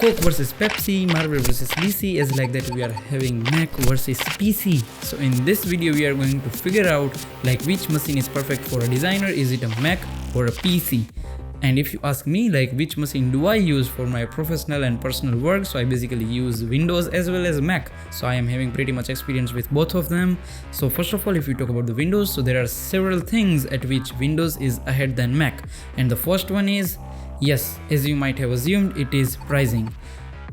Coke versus Pepsi, Marvel versus DC, as like that we are having Mac versus PC. So in this video we are going to figure out like which machine is perfect for a designer. Is it a Mac or a PC? And if you ask me like which machine do I use for my professional and personal work, so I basically use Windows as well as Mac. So I am having pretty much experience with both of them. So first of all, if you talk about the Windows, so there are several things at which Windows is ahead than Mac. And the first one is, yes, as you might have assumed, it is pricing.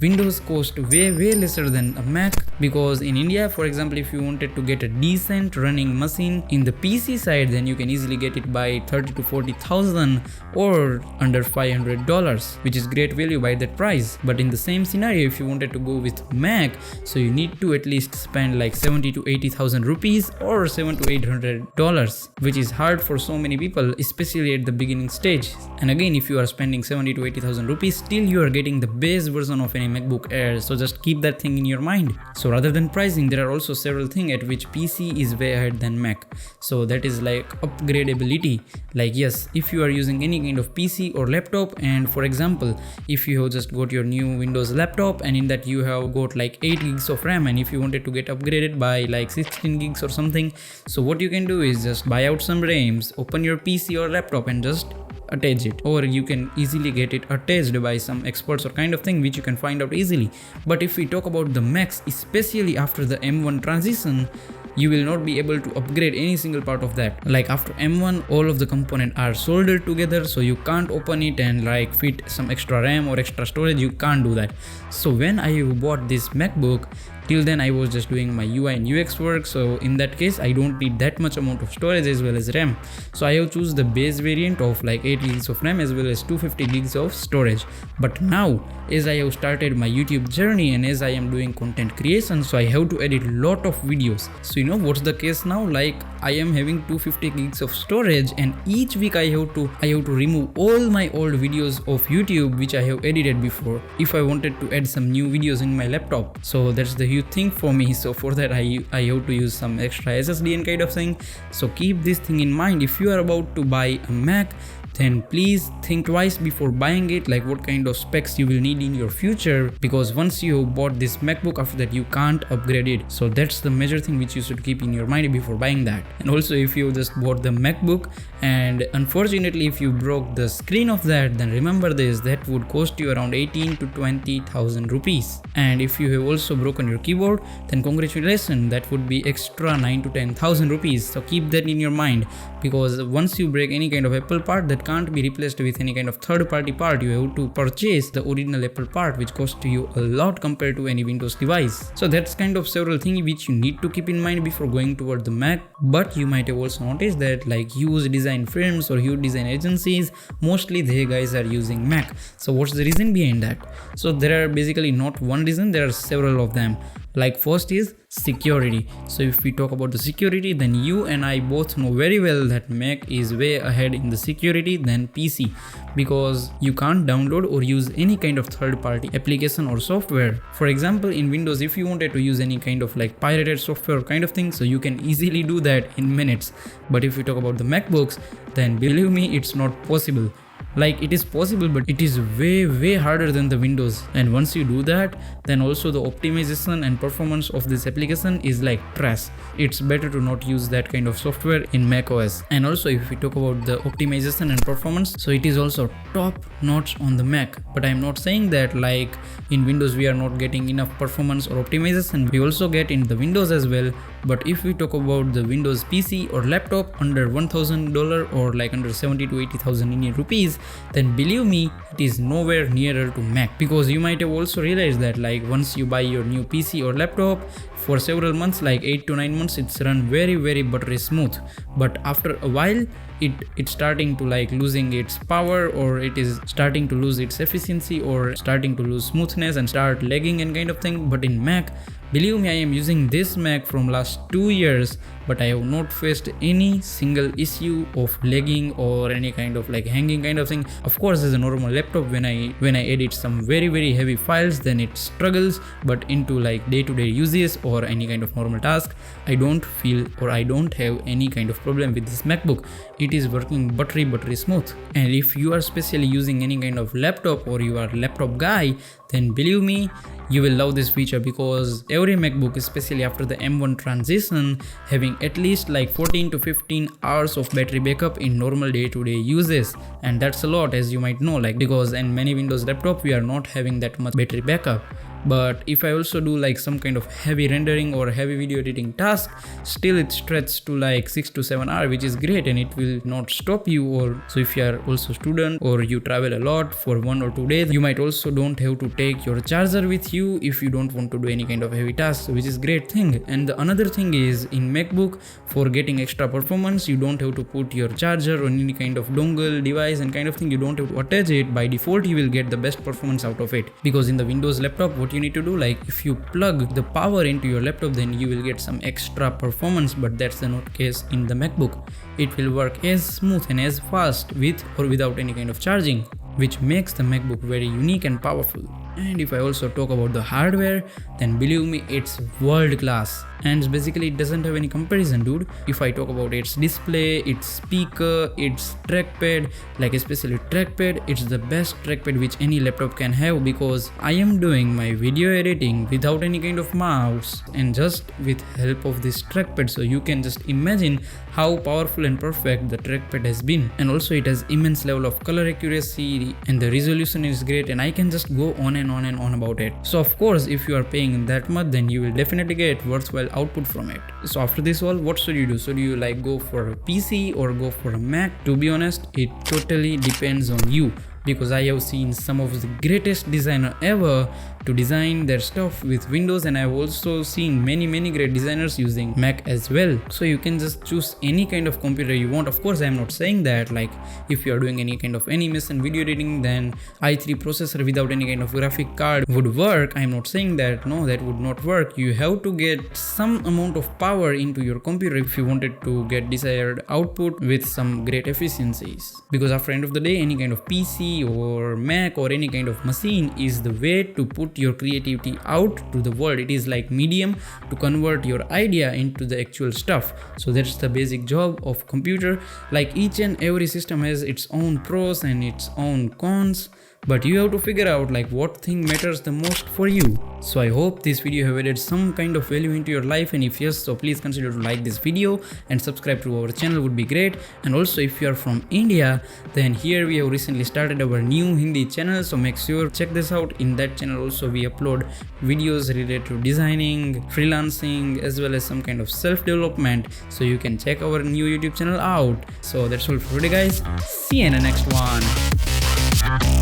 Windows cost way lesser than a Mac, because in India, for example, if you wanted to get a decent running machine in the PC side, then you can easily get it by 30 to 40,000 or under $500, which is great value by that price. But in the same scenario, if you wanted to go with Mac, so you need to at least spend like 70 to 80,000 rupees or $700 to $800, which is hard for so many people, especially at the beginning stage. And again, if you are spending 70 to 80,000 rupees, still you are getting the base version of any MacBook Air, so just keep that thing in your mind. So rather than pricing, there are also several things at which PC is way ahead than Mac. So that is like upgradeability. Like yes, if you are using any kind of PC or laptop, and for example, if you have just got your new Windows laptop and in that you have got like 8 gigs of RAM, and if you wanted to get upgraded by like 16 gigs or something, so what you can do is just buy out some RAMs, open your PC or laptop and just attach it, or you can easily get it attached by some experts or kind of thing, which you can find out easily. But if we talk about the Macs, especially after the M1 transition, you will not be able to upgrade any single part of that. Like after M1, all of the components are soldered together, so you can't open it and like fit some extra RAM or extra storage. You can't do that. So when I bought this MacBook, till then I was just doing my UI and UX work, so in that case I don't need that much amount of storage as well as RAM. So I have choose the base variant of like 8 gigs of RAM as well as 250 gigs of storage. But now, as I have started my YouTube journey and as I am doing content creation, so I have to edit lot of videos. So you know what's the case now? Like I am having 250 gigs of storage, and each week I have to remove all my old videos of YouTube which I have edited before if I wanted to add some new videos in my laptop. So that's the huge thing for me. So for that I have to use some extra SSD and kind of thing. So keep this thing in mind. If you are about to buy a Mac, then please think twice before buying it, like what kind of specs you will need in your future, because once you have bought this MacBook, after that you can't upgrade it. So that's the major thing which you should keep in your mind before buying that. And also, if you just bought the MacBook and unfortunately if you broke the screen of that, then remember this, that would cost you around 18 to 20,000 rupees. And if you have also broken your keyboard, then congratulations, that would be extra 9 to 10,000 rupees. So keep that in your mind, because once you break any kind of Apple part, that can't be replaced with any kind of third-party part. You have to purchase the original Apple part, which costs you a lot compared to any Windows device. So that's kind of several things which you need to keep in mind before going toward the Mac. But you might have also noticed that like huge design firms or huge design agencies, mostly they guys are using Mac. So what's the reason behind that? So there are basically not one reason, there are several of them. Like first is security. So if we talk about the security, then you and I both know very well that Mac is way ahead in the security than PC, because you can't download or use any kind of third-party application or software. For example, in Windows, if you wanted to use any kind of like pirated software kind of thing, so you can easily do that in minutes. But if you talk about the MacBooks, then believe me, it's not possible. Like it is possible, but it is way harder than the Windows. And once you do that, then also the optimization and performance of this application is like trash. It's better to not use that kind of software in Mac OS. And also if we talk about the optimization and performance, so it is also top notch on the Mac. But I'm not saying that like in Windows we are not getting enough performance or optimization. We also get in the Windows as well. But if we talk about the Windows PC or laptop under $1,000 or like under 70 to 80,000 Indian rupees, then believe me, it is nowhere nearer to Mac. Because you might have also realized that like once you buy your new PC or laptop, for several months, like 8 to 9 months, it's run very buttery smooth. But after a while, it's starting to like losing its power, or it is starting to lose its efficiency, or starting to lose smoothness and start lagging and kind of thing. But in Mac, Believe me, I am using this Mac from last 2 years, but I have not faced any single issue of lagging or any kind of like hanging kind of thing. Of course, as a normal laptop, when I edit some very heavy files, then it struggles, but into like day-to-day uses or any kind of normal task, I don't feel or I don't have any kind of problem with this MacBook. It is working buttery smooth. And if you are especially using any kind of laptop or you are a laptop guy, then believe me, you will love this feature, because every MacBook, especially after the M1 transition, having at least like 14 to 15 hours of battery backup in normal day-to-day uses, and that's a lot, as you might know, like because in many Windows laptop we are not having that much battery backup. But if I also do like some kind of heavy rendering or heavy video editing task, still it stretches to like 6 to 7 hours, which is great, and it will not stop you. Or so if you are also student or you travel a lot for 1 or 2 days, you might also don't have to take your charger with you if you don't want to do any kind of heavy tasks, which is great thing. And the another thing is, in MacBook, for getting extra performance, you don't have to put your charger on any kind of dongle device and kind of thing. You don't have to attach it. By default, you will get the best performance out of it, because in the Windows laptop, what you need to do, like if you plug the power into your laptop, then you will get some extra performance, but that's the not case in the MacBook. It will work as smooth and as fast with or without any kind of charging, which makes the MacBook very unique and powerful. And if I also talk about the hardware, then believe me, it's world class. And basically it doesn't have any comparison, dude. If I talk about its display, its speaker, its trackpad, like especially trackpad, it's the best trackpad which any laptop can have, because I am doing my video editing without any kind of mouse and just with help of this trackpad. So you can just imagine how powerful and perfect the trackpad has been. And also it has immense level of color accuracy, and the resolution is great, and I can just go on and on about it. So of course, if you are paying that much, then you will definitely get worthwhile output from it. So after this all, what should you do? Should you like go for a PC or go for a Mac? To be honest, it totally depends on you, because I have seen some of the greatest designer ever to design their stuff with Windows, and I've also seen many great designers using Mac as well. So you can just choose any kind of computer you want. Of course, I am not saying that like if you are doing any kind of animation video editing, then i3 processor without any kind of graphic card would work. I am not saying that, no, that would not work. You have to get some amount of power into your computer if you wanted to get desired output with some great efficiencies, because after end of the day, any kind of PC or Mac or any kind of machine is the way to put your creativity out to the world. It is like medium to convert your idea into the actual stuff. So that's the basic job of computer. Like each and every system has its own pros and its own cons, but you have to figure out like what thing matters the most for you. So I hope this video have added some kind of value into your life, and if yes, so please consider to like this video and subscribe to our channel would be great. And also if you are from India, then here we have recently started our new Hindi channel, so make sure check this out. In that channel also we upload videos related to designing, freelancing, as well as some kind of self-development, so you can check our new YouTube channel out. So that's all for today guys, see you in the next one.